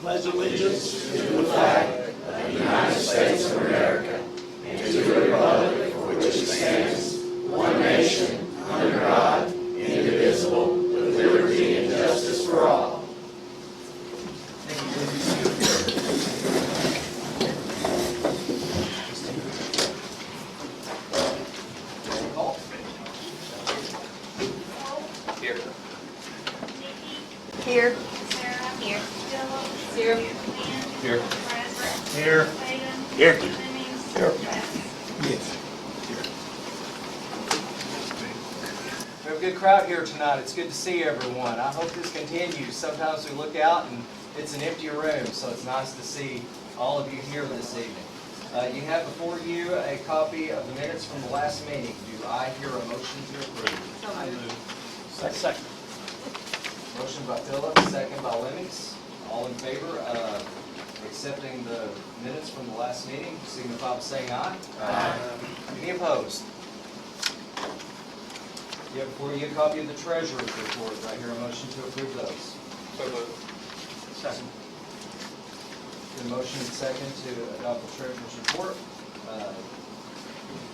pledge allegiance to the flag of the United States of America and to the republic for which it stands, one nation, under God, indivisible, with liberty and justice for all. Here. Sarah. Here. Philip. Here. Lynn. Here. Bradford. Here. Hayden. Here. Jennings. Here. West. Yes. We have a good crowd here tonight. It's good to see everyone. I hope this continues. Sometimes we look out and it's an empty room, so it's nice to see all of you here this evening. You have before you a copy of the minutes from the last meeting. Do I hear a motion to approve? So moved. Second. Motion by Philip, second by Lemmings. All in favor of accepting the minutes from the last meeting, signify by saying aye. Aye. Any opposed? You have before you a copy of the treasurer's report. Do I hear a motion to approve those? So moved. Second. The motion and second to adopt the treasurer's report.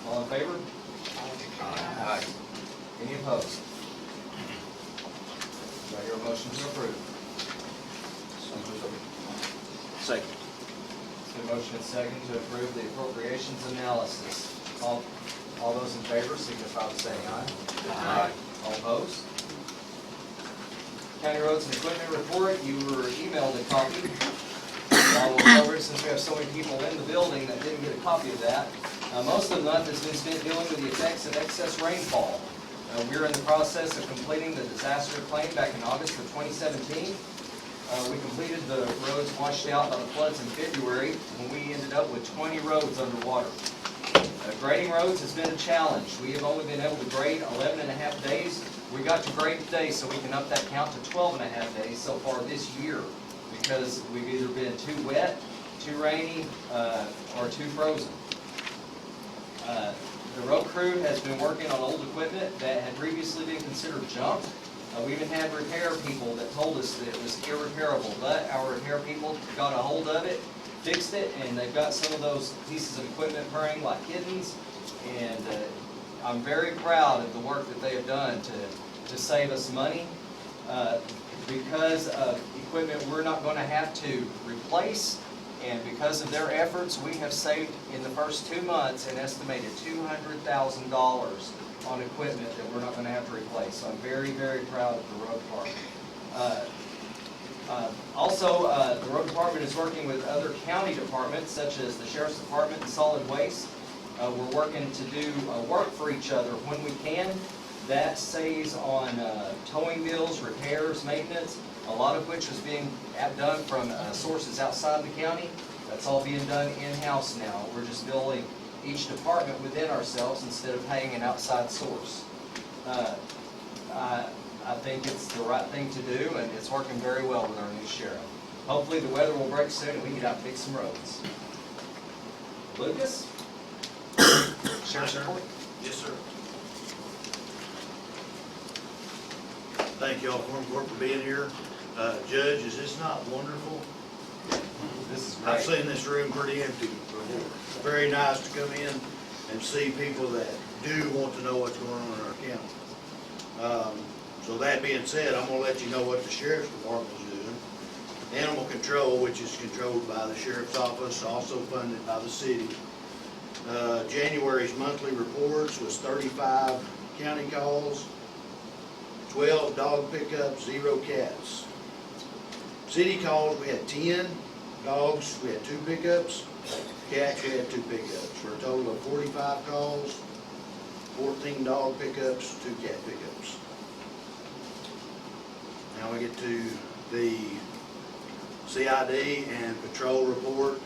All in favor? Aye. Any opposed? Do I hear a motion to approve? Second. The motion and second to approve the appropriations analysis. All those in favor signify by saying aye. Aye. All opposed? County Roads and Equipment Report, you were emailed a copy. We'll cover it since we have so many people in the building that didn't get a copy of that. Most of the month has been spent dealing with the effects of excess rainfall. We're in the process of completing the disaster claim back in August of 2017. We completed the roads washed out by the floods in February when we ended up with 20 roads underwater. Grading roads has been a challenge. We have only been able to grade 11 and a half days. We got to grade today so we can up that count to 12 and a half days so far this year because we've either been too wet, too rainy, or too frozen. The road crew has been working on old equipment that had previously been considered junk. We even had repair people that told us that it was irreparable, but our repair people got a hold of it, fixed it, and they've got some of those pieces of equipment purring like kittens. And I'm very proud of the work that they have done to save us money. Because of equipment we're not going to have to replace, and because of their efforts, we have saved in the first 2 months an estimated $200,000 on equipment that we're not going to have to replace. So I'm very, very proud of the road department. Also, the road department is working with other county departments, such as the Sheriff's Department and Solid Waste. We're working to do work for each other when we can. That saves on towing bills, repairs, maintenance, a lot of which is being done from sources outside the county. That's all being done in-house now. We're just billing each department within ourselves instead of paying an outside source. I think it's the right thing to do, and it's working very well with our new sheriff. Hopefully the weather will break soon and we can get out and fix some roads. Lucas? Sheriff's report? Yes, sir. Thank you all, Quorum Court, for being here. Judge, is this not wonderful? This is I've great. seen this room pretty empty before. It's very nice to come in and see people that do want to know what's going on in our county. So that being said, I'm going to let you know what the Sheriff's Department is doing. Animal control, which is controlled by the Sheriff's Office, also funded by the city. January's monthly reports was 35 county calls, 12 dog pickups, 0 cats. City calls, we had 10. Dogs, we had 2 pickups. Cats, we had 2 pickups. For a total of 45 calls, 14 dog pickups, 2 cat pickups. Now we get to the CID and patrol report.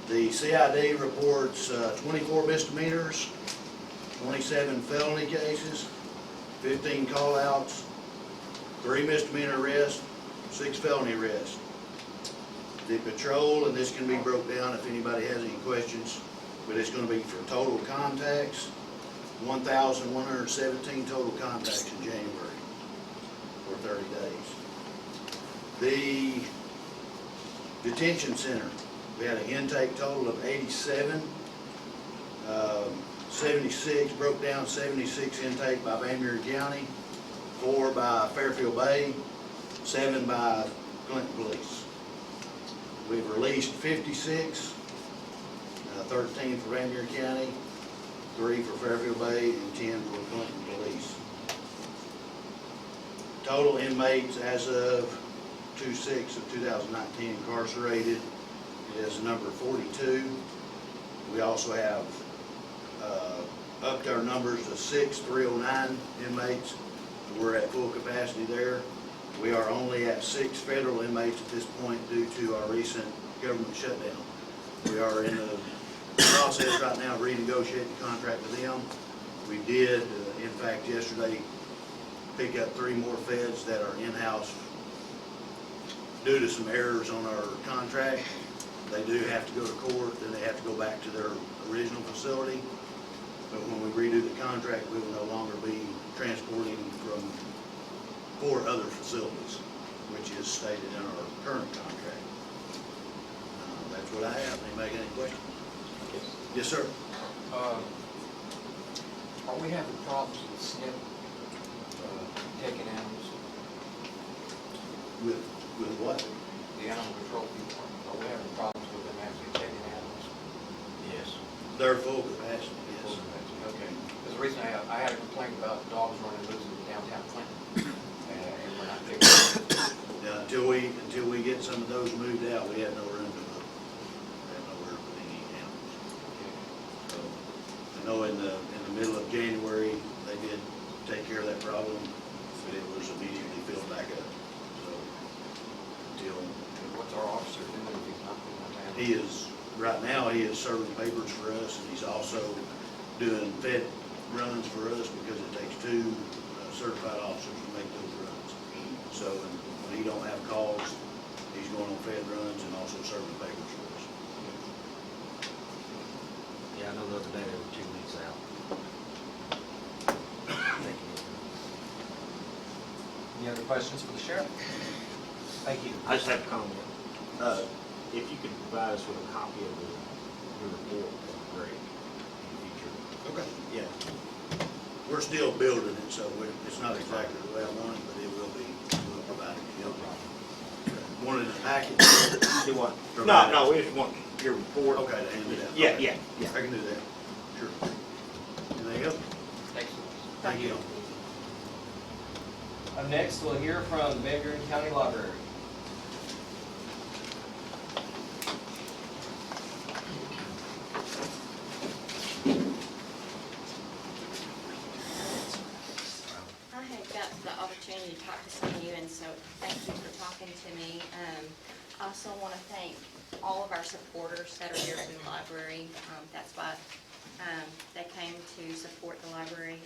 The CID reports 24 misdemeanors, 27 felony cases, 15 call-outs, 3 misdemeanor arrests, 6 felony arrests. The patrol, and this can be broke down if anybody has any questions, but it's going to be for total contacts, 1,117 total contacts in January for 30 days. The Detention center, we had an intake total of 87. 76, broke down 76 intake by Van Buren County, 4 by Fairfield Bay, 7 by Clinton Police. We've released 56, 13 for Van Buren County, 3 for Fairfield Bay, and 10 for Clinton Police. Total inmates as of 2/6 of 2019 incarcerated is number 42. We also have upped our numbers to 6,309 inmates. We're at full capacity there. We are only at 6 federal inmates at this point due to our recent government shutdown. We are in the process right now of renegotiating the contract with them. We did, in fact, yesterday, pick up 3 more feds that are in-house due to some errors on our contract. They do have to go to court, then they have to go back to their original facility. But when we redo the contract, we will no longer be transporting from 4 other facilities, which is stated in our current contract. That's what I have. Anybody got any questions? Yes, sir. Are we having problems with SNP taking animals? With what? The animal control people, are we having problems with them actually taking animals? Yes. Their full capacity, yes. Okay. Because the reason I had a complaint about dogs running loose in downtown Clinton, and we're not taking them. Now, until we get some of those moved out, we have no room to put, we have nowhere to put any animals. So, I know in the middle of January, they did take care of that problem, but it was immediately filled back up. So, until What's our officer doing if he's not doing that? he is, right now, he is serving papers for us, and he's also doing fed runs for us because it takes 2 certified officers to make those runs. So when he don't have calls, he's going on fed runs and also serving papers for us. Yeah, I know the other day they were 2 weeks out. Thank you. Any other questions for the sheriff? Thank you. I just have a comment. If you could provide us with a copy of your report, that'd be great in the future. Okay. Yeah. We're still building it, so it's not exactly the way I want it, but it will be, we'll provide it. No problem. Want it in a package? Do what? Provide it. No, we just want your report. Okay, to hand it out. Yeah, Okay. yeah. I can do that. Sure. Anything else? Thanks. Thank you. Up next, we'll hear from the Van Buren County Library. I had got the opportunity to talk to some of you, and so thank you for talking to me. I also want to thank all of our supporters that are here in the library. That's why they came to support the library.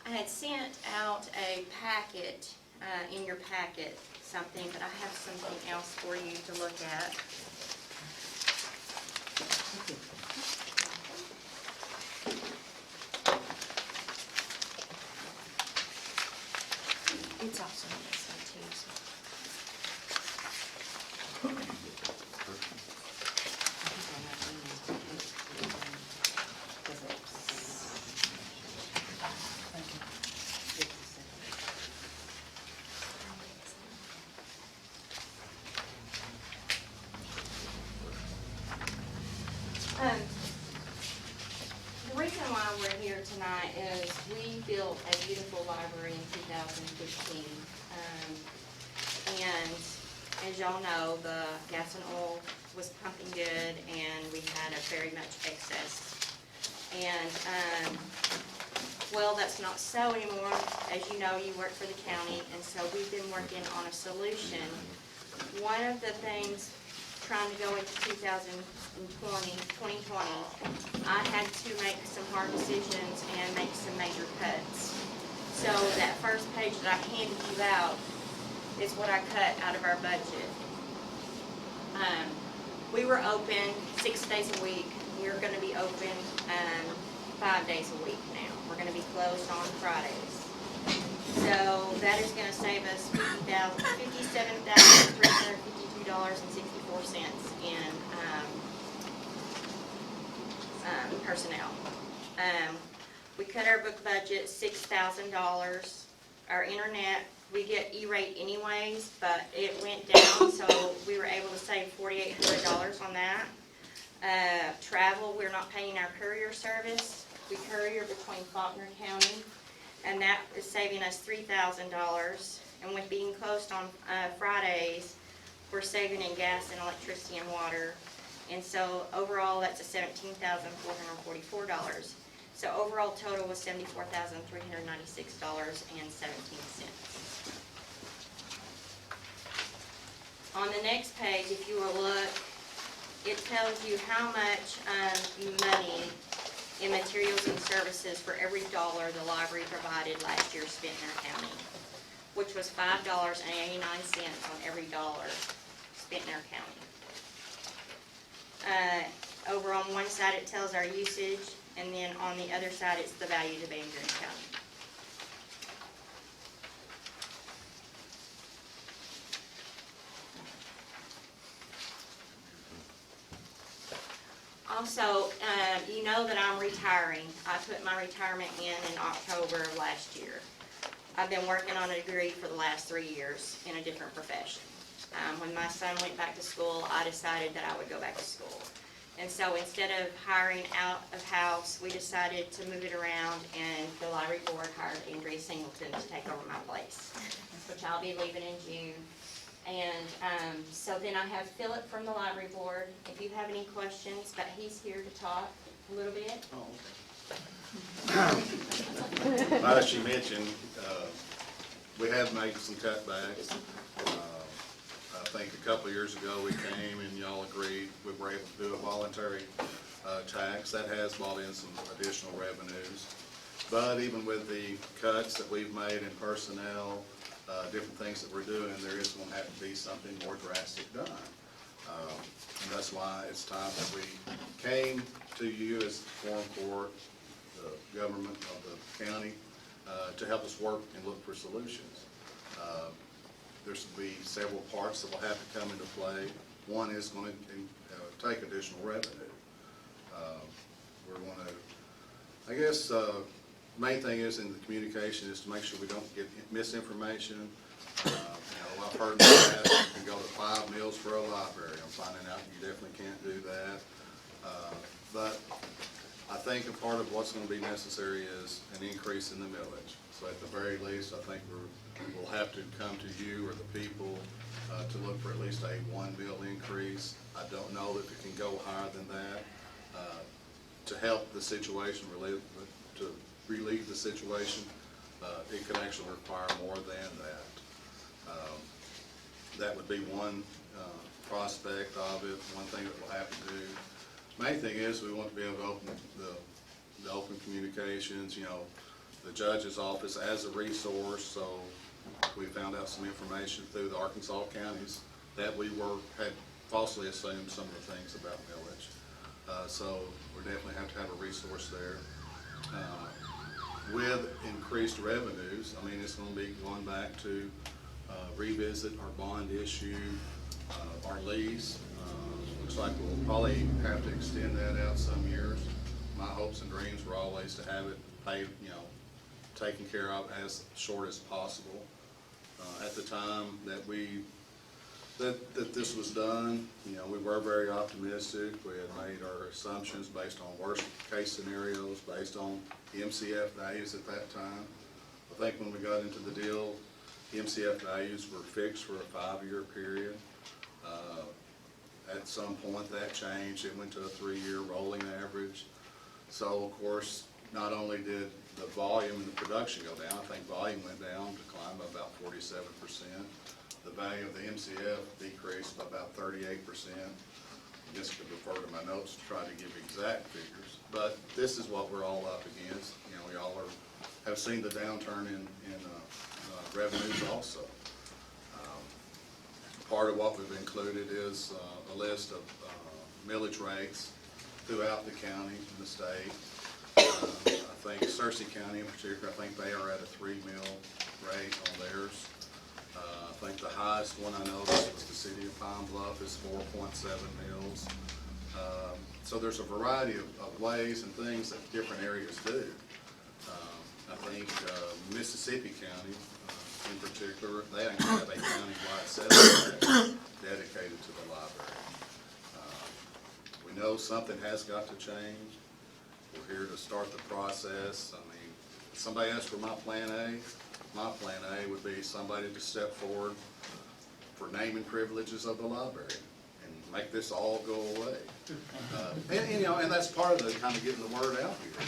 I had sent out a packet, in your packet, something, but I have something else for you to look at. It's also on this one too. The reason why we're here tonight is we built a beautiful library in 2015. And as y'all know, the gas and oil was pumping good and we had a very much excess. And, well, that's not so anymore. As you know, you work for the county, and so we've been working on a solution. One of the things trying to go into 2020, I had to make some hard decisions and make some major cuts. So that first page that I handed you out is what I cut out of our budget. We were open 6 days a week. We're going to be open 5 days a week now. We're going to be closed on Fridays. So that is gonna save us $57,352.64 in, personnel. We cut our book budget $6,000. Our internet, we get E-rate anyways, but it went down, so we were able to save $4,800 on that. Travel, we're not paying our courier service. We courier between Faulkner County, and that is saving us $3,000. And with being closed on Fridays, we're saving in gas and electricity and water. And so overall, that's a $17,444. So overall total was $74,396.17. On the next page, if you will look, it tells you how much money in materials and services for every dollar the library provided last year spent in our county, which was $5.89 on every dollar spent in our county. Over on one side, it tells our usage, and then on the other side, it's the value to Van Buren County. Also, you know that I'm retiring. I put my retirement in October of last year. I've been working on a degree for the last 3 years in a different profession. When my son went back to school, I decided that I would go back to school. And so instead of hiring out of house, we decided to move it around, and the library board hired Andrea Singleton to take over my place, which I'll be leaving in June. And so then I have Philip from the library board, if you have any questions, but he's here to talk a little bit. As she mentioned, we have made some cutbacks. I think a couple of years ago we came and y'all agreed we were able to do a voluntary tax. That has brought in some additional revenues. But even with the cuts that we've made in personnel, different things that we're doing, there is going to have to be something more drastic done. And that's why it's time that we came to you as the Quorum Court, the government of the county, to help us work and look for solutions. There's going to be several parts that will have to come into play. One is going to take additional revenue. We're going to, I guess, main thing is in the communication is to make sure we don't get misinformation. I've heard in the past you can go to 5 meals for a library. I'm finding out you definitely can't do that. But I think a part of what's going to be necessary is an increase in the millage. So at the very least, I think we'll have to come to you or the people to look for at least a 1 mill increase. I don't know if it can go higher than that to help the situation, to relieve the situation. It could actually require more than that. That would be one prospect of it, one thing that we'll have to do. Main thing is we want to be able to open the open communications, the judge's office as a resource. So we found out some information through the Arkansas counties that we had falsely assumed some of the things about millage. So we definitely have to have a resource there. With increased revenues, I mean, it's going to be going back to revisit our bond issue, our lease. Looks like we'll probably have to extend that out some years. My hopes and dreams were always to have it paid, taken care of as short as possible. At the time that that this was done, we were very optimistic. We had made our assumptions based on worst case scenarios, based on the MCF values at that time. I think when we got into the deal, the MCF values were fixed for a 5-year period. At some point that changed. It went to a 3-year rolling average. So of course, not only did the volume and the production go down, I think volume went down, declined by about 47%. The value of the MCF decreased by about 38%. I guess I could refer to my notes to try to give exact figures. But this is what we're all up against. We all have seen the downturn in revenues also. Part of what we've included is a list of millage rates throughout the county and the state. I think Searcy County in particular, I think they are at a 3 mill rate on theirs. I think the highest one I noticed was the city of Pine Bluff is 4.7 mills. So there's a variety of ways and things that different areas do. I think Mississippi County in particular, they actually have a county-wide sales tax dedicated to the library. We know something has got to change. We're here to start the process. I mean, if somebody asked for my plan A would be somebody to step forward for naming privileges of the library and make this all go away. And you know, and that's part of the kind of getting the word out here.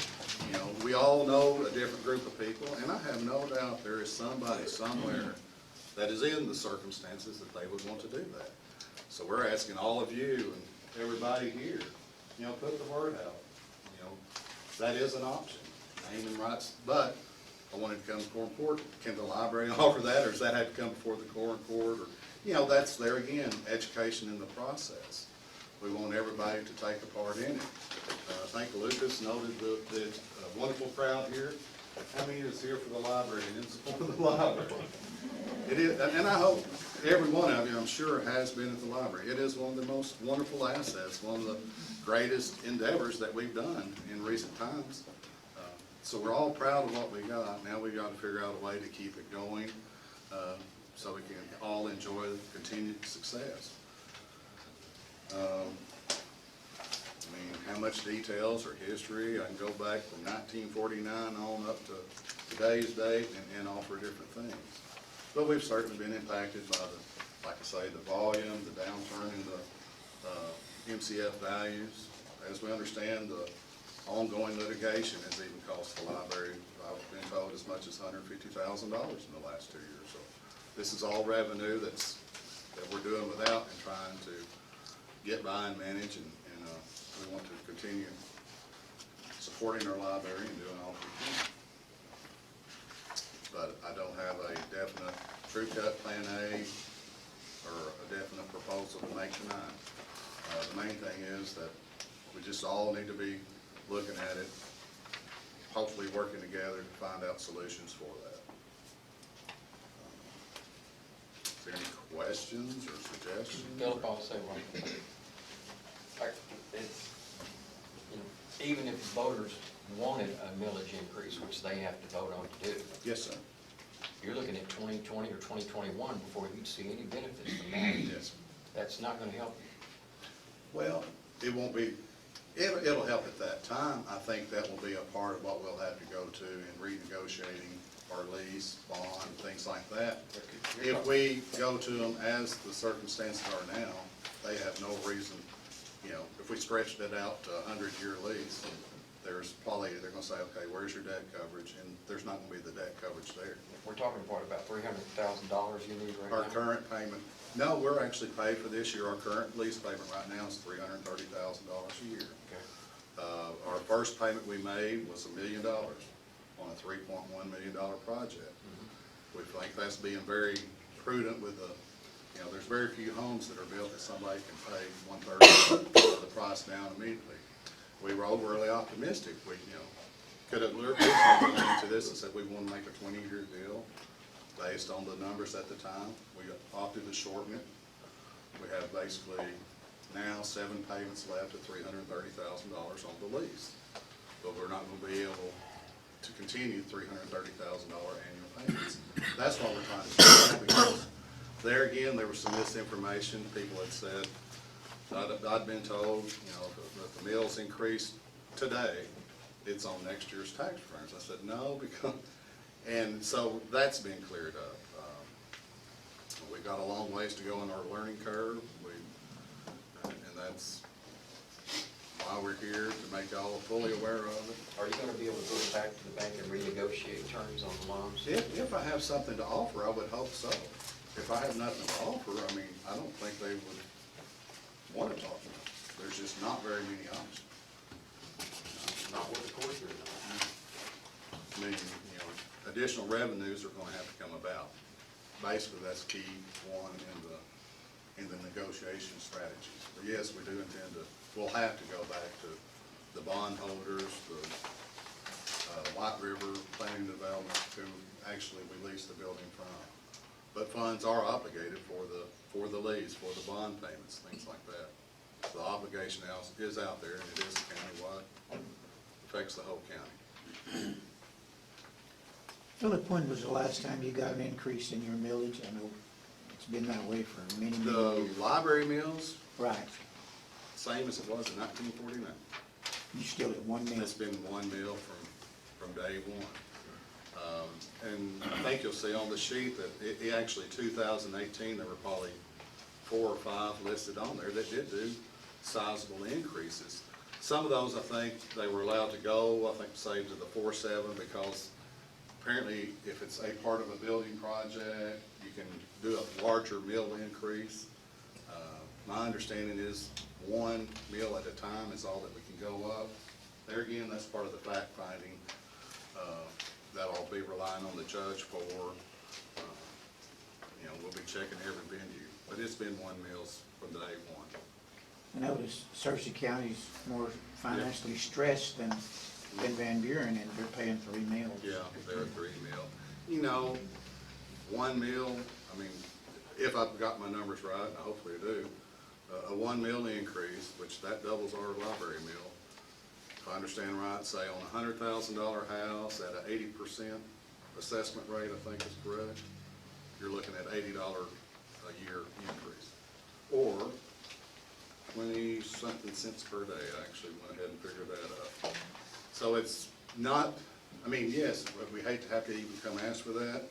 You know, we all know a different group of people, and I have no doubt there is somebody somewhere that is in the circumstances that they would want to do that. So we're asking all of you and everybody here, you know, put the word out. You know, that is an option, naming rights, but I wanted to come before court. Can the library offer that, or does that have to come before the court? Or, you know, that's there again, education in the process. We want everybody to take a part in it. I think Lucas noted the wonderful crowd here. How many is here for the library and in support of the library? It is, and I hope every one of you, I'm sure, has been at the library. It is one of the most wonderful assets, one of the greatest endeavors that we've done in recent times. So we're all proud of what we got. Now we've got to figure out a way to keep it going so we can all enjoy the continued success. I mean, how much details or history, I can go back from 1949 on up to today's date and offer different things. But we've certainly been impacted by the, like I say, the volume, the downturn in the MCF values. As we understand, the ongoing litigation has even cost the library, I've been told, as much as $150,000 in the last 2 years. So this is all revenue that we're doing without and trying to get by and manage, and we want to continue supporting our library and doing all we can. But I don't have a definite true cut plan A or a definite proposal to make tonight. The main thing is that we just all need to be looking at it, hopefully working together to find out solutions for that. Is there any questions or suggestions? Philip, I'll say one thing. It's, you know, even if voters wanted a millage increase, which they have to vote on to do, Yes, sir. you're looking at 2020 or 2021 before you'd see any benefits from that. Yes. That's not gonna help you. Well, it won't be, it'll help at that time. I think that will be a part of what we'll have to go to in renegotiating our lease, bond, things like that. If we go to them as the circumstances are now, they have no reason, you know, if we stretched it out to a 100-year lease, there's probably, they're gonna say, okay, where's your debt coverage? And there's not gonna be the debt coverage there. We're talking about $300,000 you need right now? Our current payment, no, we're actually paid for this year. Our current lease payment right now is $330,000 a year. Okay. Our first payment we made was $1 million on a $3.1 million project. We think that's being very prudent with the, you know, there's very few homes that are built that somebody can pay 1/3 of the price down immediately. We were overly optimistic. We, you know, could have lured people into this and said we want to make a 20-year deal based on the numbers at the time. We opted to shorten it. We have basically now 7 payments left at $330,000 on the lease. But we're not going to be able to continue $330,000 annual payments. That's what we're trying to do, because there again, there was some misinformation. People had said, I'd been told, you know, that the mill's increased today, it's on next year's tax returns. I said, no, because, and so that's been cleared up. We've got a long ways to go in our learning curve, and that's why we're here, to make y'all fully aware of it. Are you gonna be able to go back to the bank and renegotiate terms on the loans? If I have something to offer, I would hope so. If I have nothing to offer, I mean, I don't think they would want to talk to me. There's just not very many options. Not with the court here. I mean, you know, additional revenues are going to have to come about. Basically, that's key one in the negotiation strategies. But yes, we do intend to. We'll have to go back to the bondholders, the White River Planning Development, who actually we lease the building from. But funds are obligated for the lease, for the bond payments, things like that. So the obligation now is out there, and it is countywide, affects the whole county. Philip, when was the last time you got an increase in your millage? I know it's been that way for many, many The years. library mills, Right. same as it was in 1949. You still at 1 mill? It's been 1 mill from day one. And I think you'll see on the sheet that it actually, 2018, there were probably 4 or 5 listed on there that did do sizable increases. Some of those, I think, they were allowed to go, I think, saved to the 4.7, because apparently if it's a part of a building project, you can do a larger mill increase. My understanding is 1 mill at a time is all that we can go up. There again, that's part of the fact finding. That'll be relying on the judge for, we'll be checking every venue. But it's been 1 mills from day one. I notice Searcy County's more financially stressed than Van Buren, and they're paying 3 mills. Yeah, they're a 3 mill. 1 mill, I mean, if I've got my numbers right, and hopefully I do, a 1 mill increase, which that doubles our library mill. If I understand right, say on a $100,000 house at an 80% assessment rate, I think is correct, you're looking at $80 a year increase. Or 20-something cents per day. I actually went ahead and figured that out. So it's not, I mean, yes, we hate to have to even come ask for that.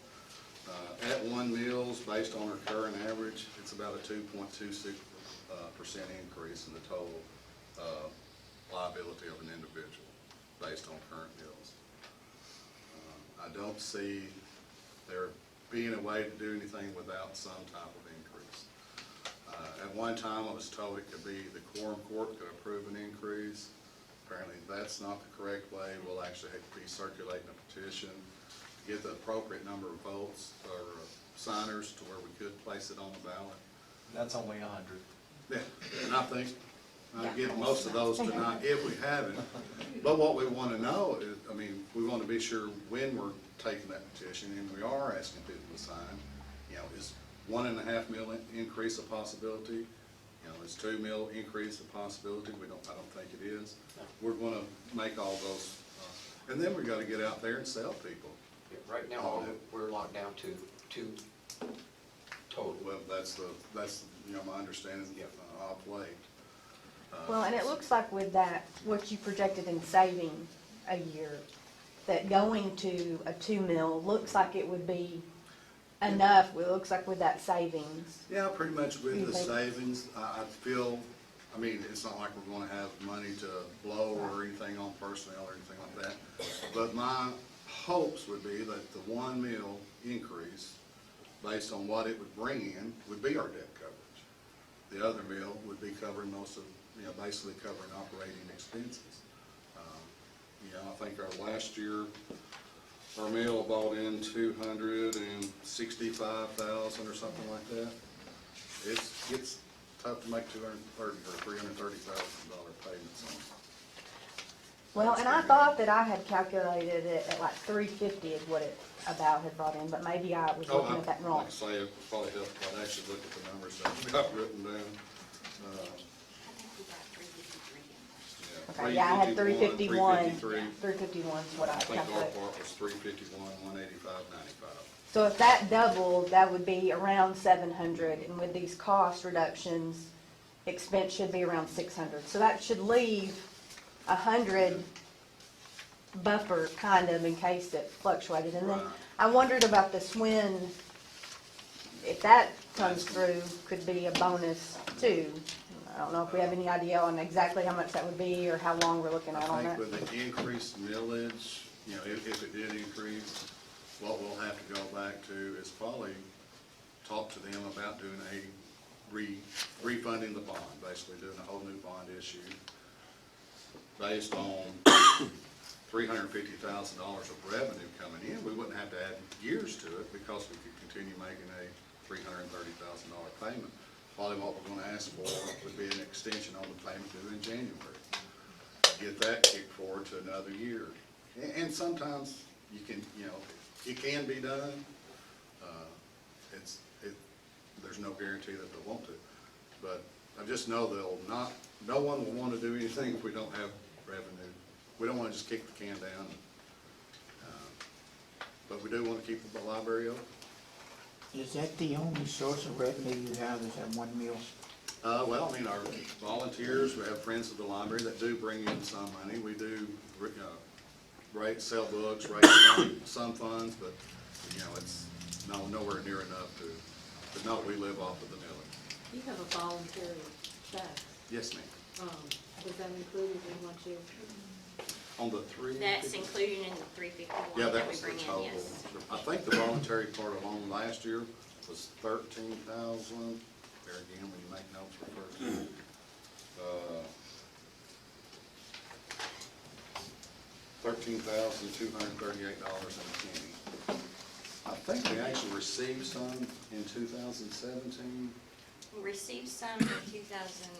At 1 mills, based on our current average, it's about a 2.26% increase in the total liability of an individual based on current mills. I don't see there being a way to do anything without some type of increase. At one time, I was told it could be the Quorum court could approve an increase. Apparently, that's not the correct way. We'll actually have to be circulating a petition to get the appropriate number of votes or signers to where we could place it on the ballot. That's only 100. Yeah, and I think I get most of those tonight if we haven't. But what we want to know is, I mean, we want to be sure when we're taking that petition and we are asking people to sign, is 1.5 mil increase a possibility? Is 2 mil increase a possibility? I don't think it is. We're going to make all those, and then we got to get out there and sell people. Yeah, right now, we're locked down to 2 total. Well, that's my understanding off late. Well, and it looks like with that, what you projected in saving a year, that going to a 2 mil looks like it would be enough. It looks like with that savings. Yeah, pretty much with You the think? savings, I feel, I mean, it's not like we're gonna have money to blow or anything on personnel or anything like that. But my hopes would be that the 1 mil increase, based on what it would bring in, would be our debt coverage. The other mill would be covering most of, basically covering operating expenses. I think our last year, our mill bought in 265,000 or something like that. It's tough to make $230,000 or $330,000 payments on. Well, and I thought that I had calculated it at like 350 is what it about had brought in, but maybe I was looking at that wrong. Like I say, it probably helped if I'd actually look at the numbers that I've got written down. I think we got 353 in. Okay, yeah, I had 351. 353. 351 is what I I think our calculated. part was 351, 185.95. So if that doubled, that would be around 700, and with these cost reductions, expense should be around 600. So that should leave 100 buffer, kind of, in case it fluctuated. And then Right. I wondered about the SWIN, if that comes through, could be a bonus too. I don't know if we have any idea on exactly how much that would be or how long we're looking at I on think that. with the increased millage, if it did increase, what we'll have to go back to is probably talk to them about doing refunding the bond, basically doing a whole new bond issue based on $350,000 of revenue coming in. We wouldn't have to add years to it because we could continue making a $330,000 payment. Probably what we're gonna ask for would be an extension on the payment due in January. Get that kicked forward to another year. And sometimes you can, you know, it can be done. There's no guarantee that they'll want to. But I just know no one will want to do anything if we don't have revenue. We don't want to just kick the can down. But we do want to keep the library open. Is that the only source of revenue you have, is that 1 meal? Well, I mean, our volunteers, we have friends of the library that do bring in some money. We do, sell books, raise some funds, but, you know, it's nowhere near enough to, but no, we live off of the millage. You have a voluntary tax. Yes, ma'am. Is that included in what you? On the three? That's included in the 351 Yeah, that that we was the bring in, total. yes. I think the voluntary part alone last year was 13,000. There again, when you make notes refer to. $13,238.10. I think we actually received some in 2017. We received some in 2000,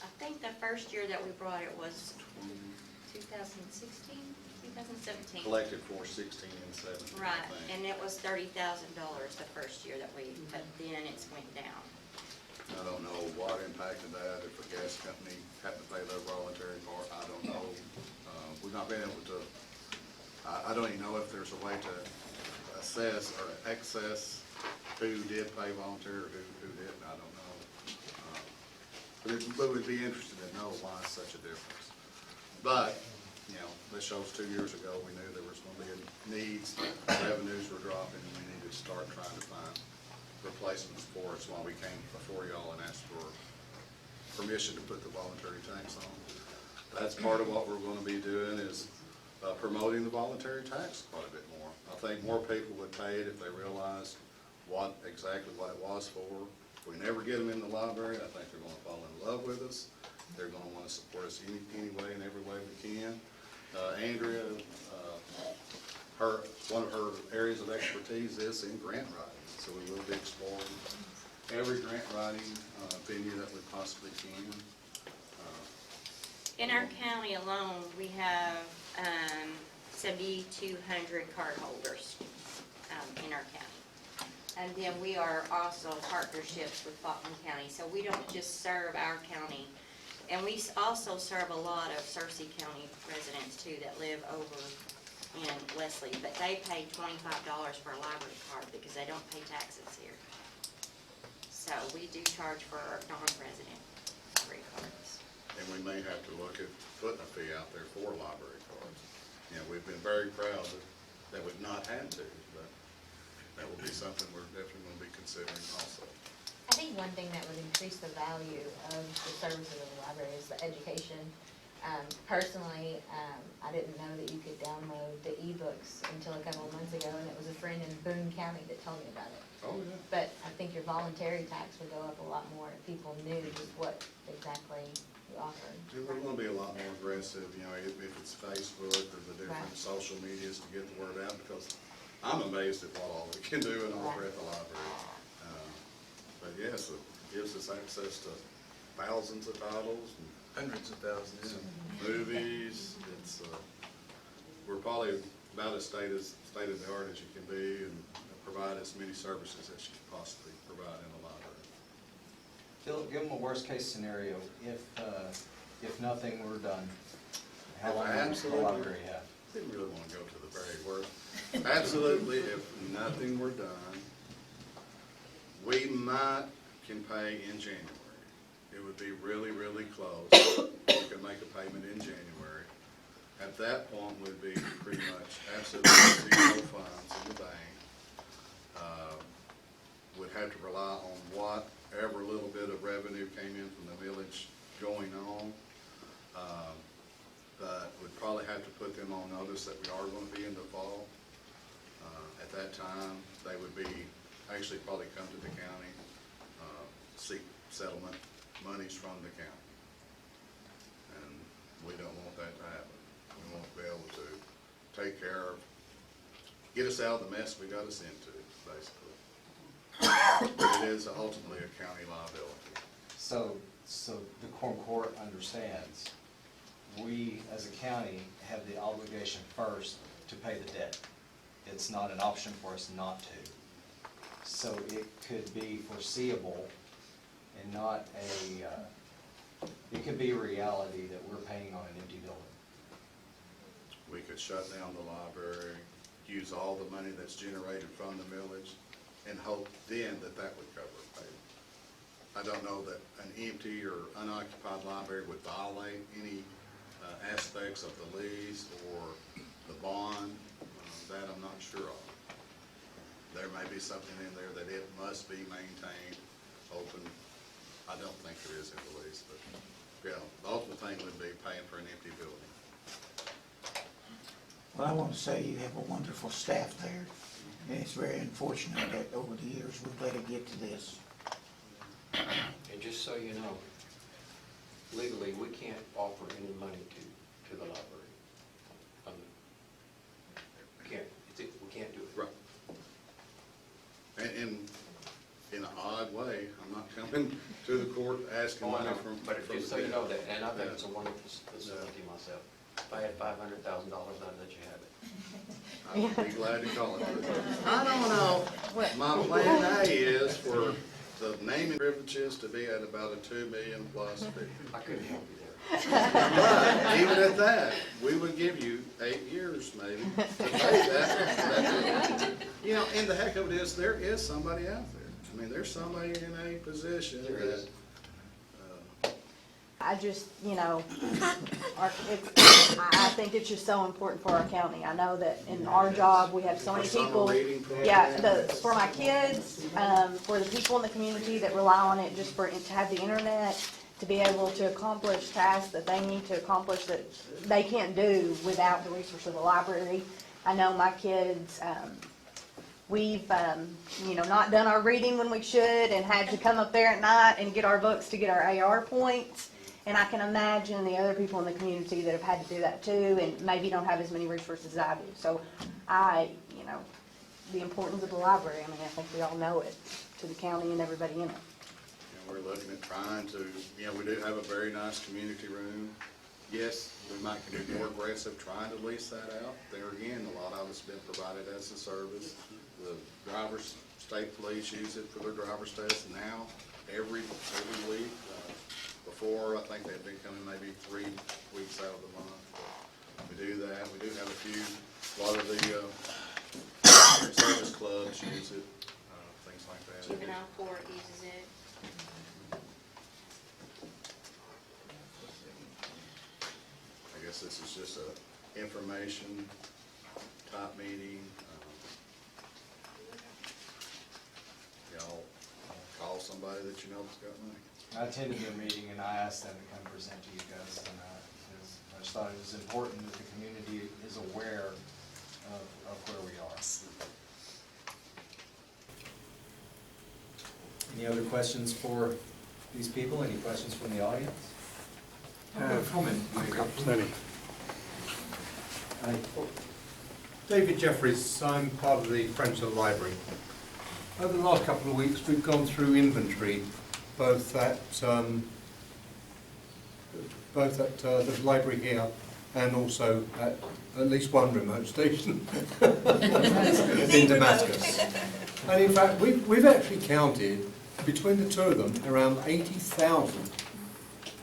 I think the first year that we brought it was 2016, 2017. Collected for 16 and 17. Right, I think. and it was $30,000 the first year that we, but then it's went down. I don't know what impacted that, if the gas company had to pay their voluntary part, I don't know. We've not been able to, I don't even know if there's a way to assess or access who did pay voluntary or who didn't, I don't know. But we'd be interested to know why such a difference. But, you know, this shows 2 years ago, we knew there was gonna be needs, revenues were dropping, and we needed to start trying to find replacements for us while we came before y'all and asked for permission to put the voluntary tax on. That's part of what we're gonna be doing is promoting the voluntary tax quite a bit more. I think more people would pay it if they realized exactly what it was for. If we never get them in the library, I think they're gonna fall in love with us. They're gonna wanna support us any way and every way we can. Andrea, one of her areas of expertise is in grant writing, so we will be exploring every grant writing venue that we possibly can. In our county alone, we have 7,200 cardholders in our county. And then we are also partnerships with Faulkner County, so we don't just serve our county. And we also serve a lot of Searcy County residents too that live over in Leslie, but they pay $25 for a library card because they don't pay taxes here. So we do charge for our non-resident library cards. And we may have to look at putting a fee out there for library cards. You know, we've been very proud that we've not had to, but that will be something we're definitely going to be considering also. I think one thing that would increase the value of the services of the library is the education. Personally, I didn't know that you could download the ebooks until a couple of months ago, and it was a friend in Boone County that told me about it. Oh, yeah. But I think your voluntary tax would go up a lot more if people knew just what exactly you offered. We're going to be a lot more aggressive, you know, if it's Facebook or the different Right. social medias to get the word out, because I'm amazed at what all we can do and offer at the library. But yes, it gives us access to thousands of titles and Hundreds of thousands. movies. It's, we're probably about as state of the art as you can be, and provide as many services as you can possibly provide in a library. Bill, give them a worst case scenario, if nothing were done, how long does the library have? Didn't really want to go to the very worst. Absolutely, if nothing were done, we can pay in January. It would be really, really close. We could make a payment in January. At that point, we'd be pretty much absolutely zero funds in the bank. Would have to rely on whatever little bit of revenue came in from the village going on. But we'd probably have to put them on notice that we are going to be in the fall. At that time, they would actually probably come to the county, seek settlement monies from the county. And we don't want that to happen. We want to be able to take care of, get us out of the mess we got us into, basically. But it is ultimately a county liability. So the Quorum Court understands we, as a county, have the obligation first to pay the debt. It's not an option for us not to. So it could be foreseeable and not it could be a reality that we're paying on an empty building. We could shut down the library, use all the money that's generated from the millage, and hope then that that would cover payment. I don't know that an empty or unoccupied library would violate any aspects of the lease or the bond. That I'm not sure of. There may be something in there that it must be maintained open. I don't think there is in the lease, but yeah, the ultimate thing would be paying for an empty building. Well, I want to say you have a wonderful staff there, and it's very unfortunate that over the years we've let it get to this. And just so you know, legally, we can't offer any money to the library. We can't do it. Right. And in an odd way, I'm not coming to the court asking money from. But just so you know that, and I think it's a wonderful facility myself. If I had $500,000, I'd let you have it. I'd be glad to call it. I don't know. My plan A is for the naming privileges to be at about a $2 million plus fee. I couldn't help you there. But even at that, we would give you 8 years maybe to pay that. You know, and the heck of it is, there is somebody out there. I mean, there's somebody in a position There that. is. I just, I think it's just so important for our county. I know that in our job, we have so many Summer people. reading program. Yeah, for my kids, for the people in the community that rely on it just to have the internet, to be able to accomplish tasks that they need to accomplish that they can't do without the resource of the library. I know my kids, we've, not done our reading when we should and had to come up there at night and get our books to get our AR points. And I can imagine the other people in the community that have had to do that too and maybe don't have as many resources as I do. So the importance of the library, I mean, I think we all know it, to the county and everybody in it. We're looking at trying to, we do have a very nice community room. Yes, we might be more aggressive trying to lease that out. There again, a lot of it's been provided as a service. The state police use it for their driver's test now, every week. Before, I think they've been coming maybe 3 weeks out of the month. We do that. We do have a lot of the service clubs use it, things like that. Juvenile court uses it. I guess this is just a information type meeting. Y'all call somebody that you know has got money. I attended their meeting and I asked them to come present to you guys tonight, because I just thought it was important that the community is aware of where we are. Any other questions for these people? Any questions from the audience? Comment. Plenty. David Jeffries, I'm part of the Friends of the Library. Over the last couple of weeks we've gone through inventory, both at the library here and also at least one remote station in Damascus. And in fact we've actually counted between the two of them around 80,000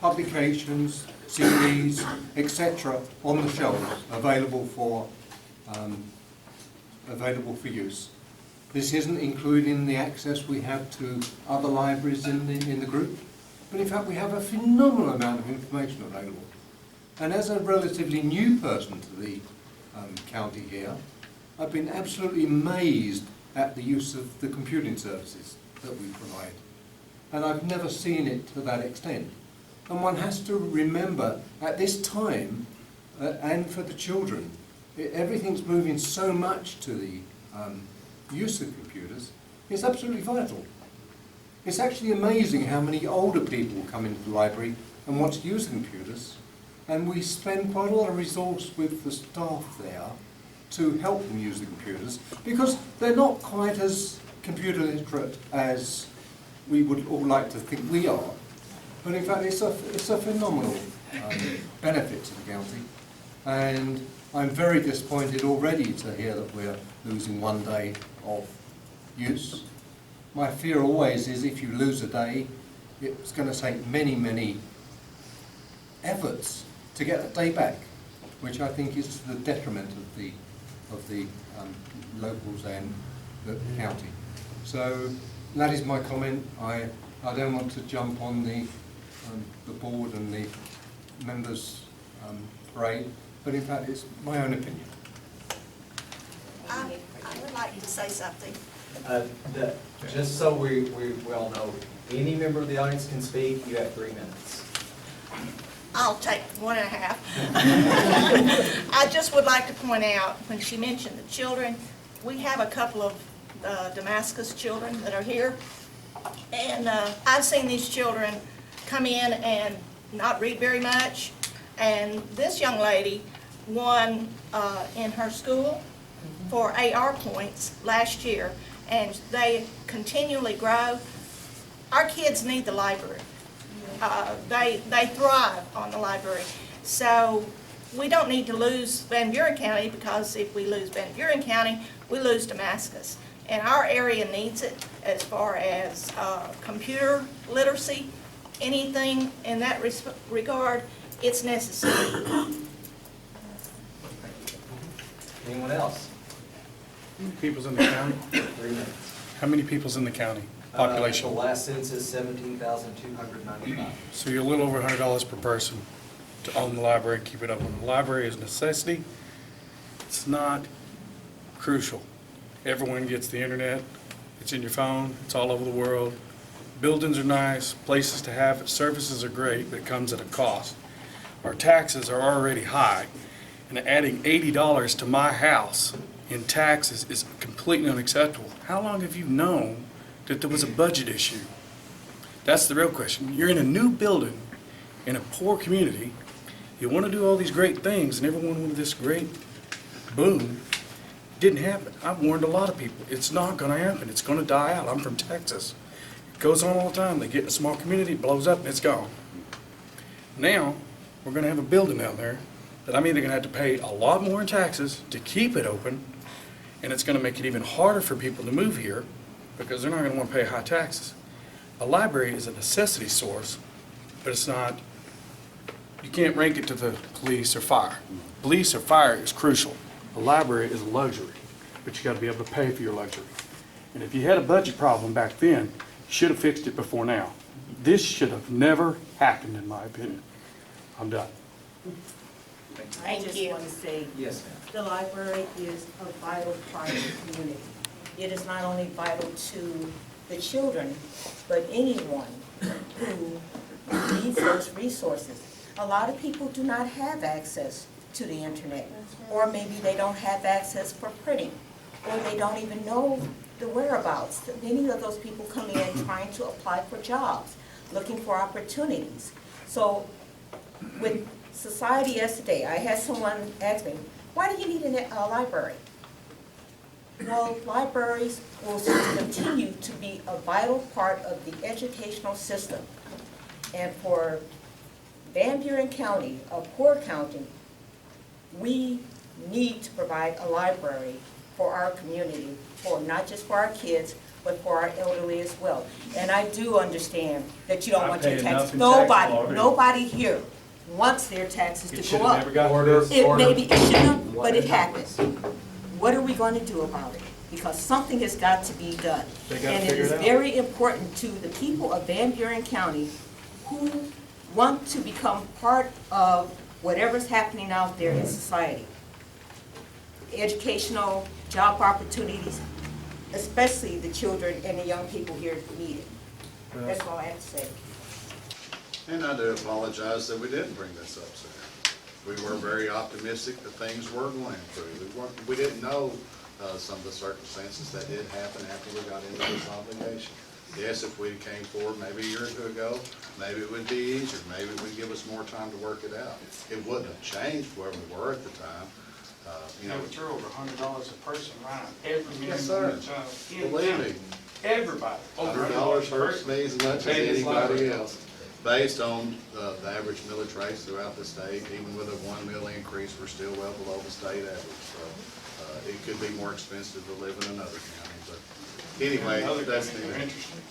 publications, CDs, etc. on the shelves available for use. This isn't including the access we have to other libraries in the group, but in fact we have a phenomenal amount of information available. And as a relatively new person to the county here, I've been absolutely amazed at the use of the computing services that we provide. And I've never seen it to that extent. And one has to remember at this time, and for the children, everything's moving so much to the use of computers, it's absolutely vital. It's actually amazing how many older people come into the library and want to use computers, and we spend quite a lot of resource with the staff there to help them use the computers, because they're not quite as computer literate as we would all like to think we are. But in fact it's a phenomenal benefit to the county. And I'm very disappointed already to hear that we're losing 1 day of use. My fear always is if you lose a day, it's going to take many, many efforts to get that day back, which I think is to the detriment of the locals and the county. So that is my comment. I don't want to jump on the board and the members' parade, but in fact it's my own opinion. I would like to say something. Just so we all know, any member of the audience can speak. You have 3 minutes. I'll take 1.5. I just would like to point out, when she mentioned the children, we have a couple of Damascus children that are here. And I've seen these children come in and not read very much. And this young lady won in her school for AR points last year. And they continually grow. Our kids need the library. They thrive on the library. So we don't need to lose Van Buren County, because if we lose Van Buren County, we lose Damascus. And our area needs it as far as computer literacy, anything in that regard, it's necessary. Anyone else? How many people's in the county? 3 minutes. How many people's in the county? Population? The last census, 17,295. So you're a little over $100 per person to own the library and keep it open. The library is a necessity. It's not crucial. Everyone gets the internet. It's in your phone. It's all over the world. Buildings are nice, places to have it, services are great, but it comes at a cost. Our taxes are already high, and adding $80 to my house in taxes is completely unacceptable. How long have you known that there was a budget issue? That's the real question. You're in a new building in a poor community. You want to do all these great things, and everyone wanted this great boom. Didn't happen. I've warned a lot of people. It's not going to happen. It's going to die out. I'm from Texas. It goes on all the time. They get in a small community, it blows up, and it's gone. Now, we're going to have a building down there that I'm either going to have to pay a lot more in taxes to keep it open, and it's going to make it even harder for people to move here because they're not going to want to pay high taxes. A library is a necessity source, but it's not, you can't rank it to the police or fire. Police or fire is crucial. A library is a luxury, but you got to be able to pay for your luxury. And if you had a budget problem back then, you should have fixed it before now. This should have never happened, in my opinion. I'm done. I just want to say, Yes, ma'am. the library is a vital part of the community. It is not only vital to the children, but anyone who needs those resources. A lot of people do not have access to the internet, or maybe they don't have access for printing, or they don't even know the whereabouts. Many of those people come in trying to apply for jobs, looking for opportunities. So with society yesterday, I had someone ask me, why do you need a library? Well, libraries will continue to be a vital part of the educational system. And for Van Buren County, a poor county, we need to provide a library for our community, for not just for our kids, but for our elderly as well. And I do understand that you don't want your taxes. Nobody here wants their taxes to go up. Maybe it shouldn't, but it happens. What are we going to do about it? Because something has got to be done. And it is very important to the people of Van Buren County who want to become part of whatever's happening out there in society. Educational, job opportunities, especially the children and the young people here need it. That's all I have to say. And I do apologize that we didn't bring this up sooner. We were very optimistic that things were going to improve. We didn't know some of the circumstances that did happen after we got into this obligation. Yes, if we came forward maybe a year or two ago, maybe it would be easier. Maybe it would give us more time to work it out. It wouldn't have changed where we were at the time. You know, You're over $100 a person, right? Every yes, sir. Believe me. Everybody. $100 hurts me as much as anybody else. based on the average millage rates throughout the state, even with a 1 mil increase, we're still well below the state average. So it could be more expensive to live in another county, but anyway, that's the.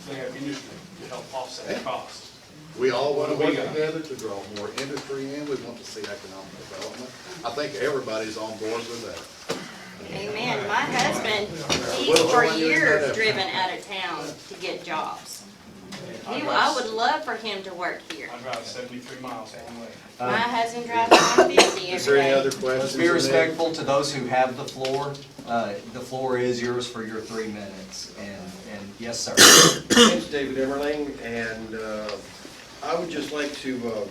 They have industry to help offset the cost. We all want to What do work we got? together to draw more industry in. We want to see economic development. I think everybody's on board with that. Amen. My husband, he's for years driven out of town to get jobs. I would love for him to work here. I drive 73 miles one way. My husband drives 150 Is every there any day. other questions? Let's be respectful to those who have the floor. The floor is yours for your 3 minutes, and yes, sir. My name's David Emmerling, and I would just like to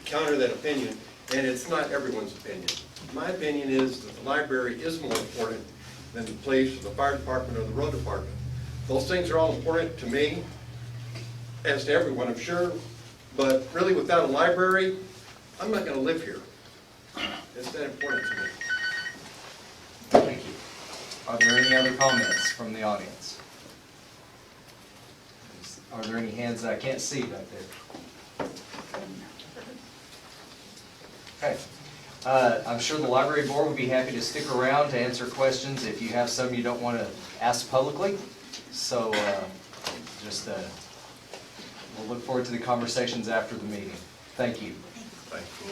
counter that opinion, and it's not everyone's opinion. My opinion is that the library is more important than the police, or the fire department, or the road department. Those things are all important to me, as to everyone, I'm sure, but really without a library, I'm not gonna live here. It's that important to me. Thank you. Are there any other comments from the audience? Are there any hands that I can't see back there? Okay. I'm sure the library board would be happy to stick around to answer questions if you have some you don't want to ask publicly. So we'll look forward to the conversations after the meeting. Thank you. Thank you.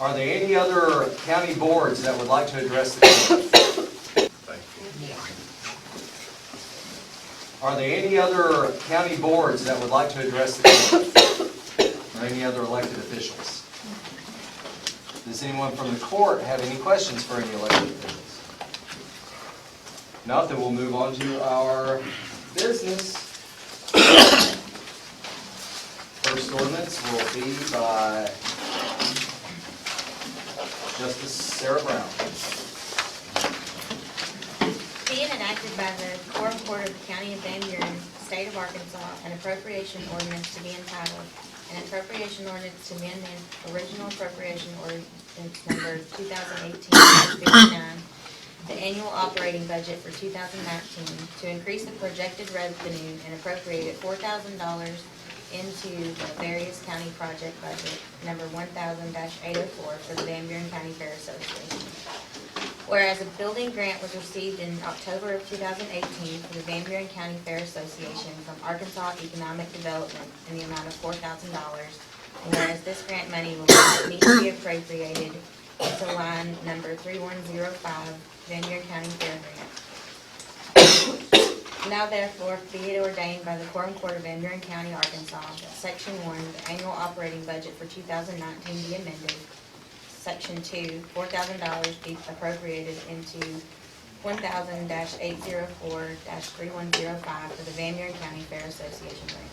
Are there any other county boards that would like to address the board? Thank you. Are there any other county boards that would like to address the court? Or any other elected officials? Does anyone from the court have any questions for any elected officials? Not, then we'll move on to our business. First ordinance will be by Justice Sarah Brown. Being enacted by the Quorum Court of the County of Van Buren, State of Arkansas, an appropriation ordinance to be entitled, an appropriation ordinance to amend the original appropriation ordinance number 2018-59, the annual operating budget for 2019, to increase the projected revenue and appropriate $4,000 into the various county project budget number 1000-804 for the Van Buren County Fair Association. Whereas a building grant was received in October of 2018 for the Van Buren County Fair Association from Arkansas Economic Development in the amount of $4,000, and whereas this grant money will need to be appropriated into line number 3105, Van Buren County Fair Grant. Now therefore be it ordained by the Quorum Court of Van Buren County, Arkansas, that Section 1, the annual operating budget for 2019 be amended. Section 2, $4,000 be appropriated into 1000-804-3105 for the Van Buren County Fair Association grant.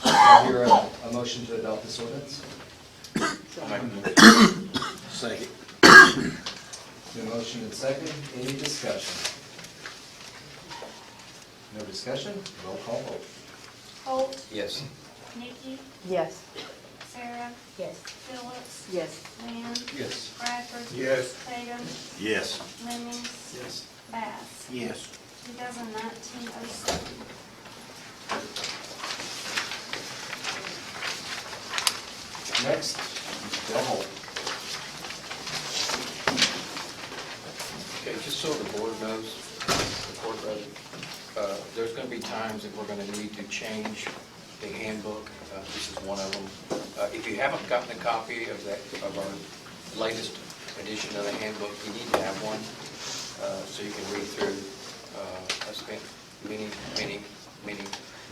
I hear a motion to adopt this ordinance. Second. The motion and second. Any discussion? No discussion? Roll call vote. Holt, Yes. Nikki, Yes. Sarah, Yes. Phillips, Yes. Lynn, Yes. Bradford, Yes. Tatum, Yes. Lemmings, Yes. Bass. Yes. 2019-07. Next, Bill Holt. Okay, just so the board knows, the board rather, there's going to be times that we're going to need to change the handbook. This is one of them. If you haven't gotten a copy of our latest edition of the handbook, you need to have one so you can read through. I spent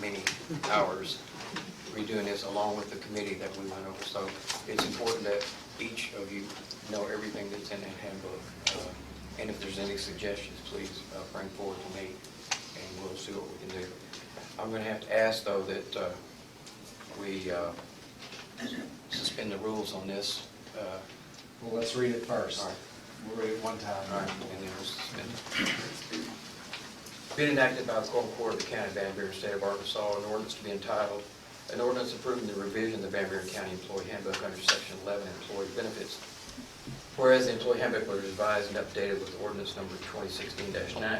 many hours redoing this along with the committee that we went over. So it's important that each of you know everything that's in that handbook. And if there's any suggestions, please bring forward to me, and we'll see what we can do. I'm going to have to ask, though, that we suspend the rules on this. Well, let's read it first. All right. We'll read it one time. All right, and then we'll suspend it. Been enacted by the Quorum Court of the County of Van Buren, State of Arkansas, an ordinance to be entitled, an ordinance approving the revision of the Van Buren County Employee Handbook under Section 11, Employee Benefits. Whereas the Employee Handbook was revised and updated with ordinance number 2016-19,